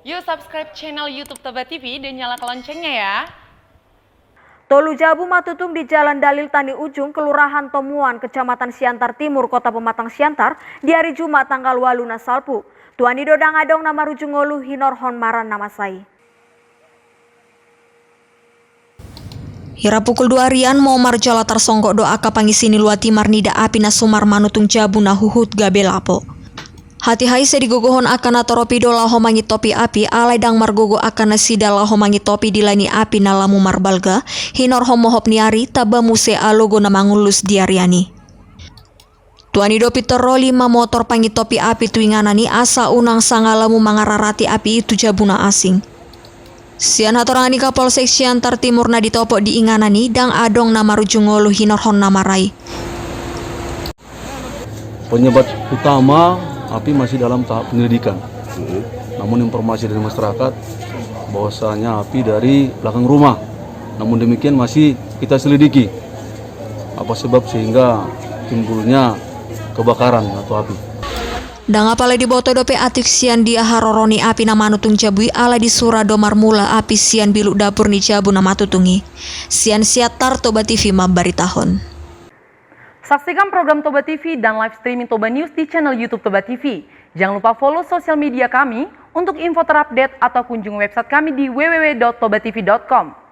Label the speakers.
Speaker 1: Yuk subscribe channel YouTube Toba TV dan nyalakan loncengnya ya.
Speaker 2: Tolu Jabu Matutung di Jalan Dalil Tani Ujung, Kelurahan Tomuan, Kecamatan Siantar Timur, Kota Pematang Siantar, di hari Jumat tanggal 8 Salpu. Tuani dodang adong nama rujungolu hinor hon maran nama sai.
Speaker 3: Hira pukul 2 rian mau marjala tarsonggok doa kapangisini luati marnida api na sumar manutung jabu na huhut gabelapo. Hati hai sedigogohon akan atoropi do laho mangi topi api alai dang margogo akan sida laho mangi topi dilani api na lamu marbalga hinor homohop niari taba muse alogo na mangulus diariani. Tuani do pitoro 5 motor pangi topi api tuinganani asa unang sangalamu mangararati api itu jabuna asing. Sian hatorangani Kapolsek Siantar Timur na ditopok di inganani dang adong nama rujungolu hinor hon nama rai.
Speaker 4: Penyebab utama api masih dalam tahap penyelidikan. Namun informasi dari masyarakat bahwasanya api dari belakang rumah. Namun demikian masih kita selidiki apa sebab sehingga timbulnya kebakaran atau api.
Speaker 3: Dang apalai di boto dope atik sian dia haroroni api na manutung jabui ala di Suradomar mula api sian biluk dapur ni jabu na matutungi. Sian Siatar Toba TV mabaritahon.
Speaker 1: Saksikan program Toba TV dan live streaming Toba News di channel YouTube Toba TV. Jangan lupa follow sosial media kami untuk info terupdate atau kunjungi website kami di www.tobatv.com.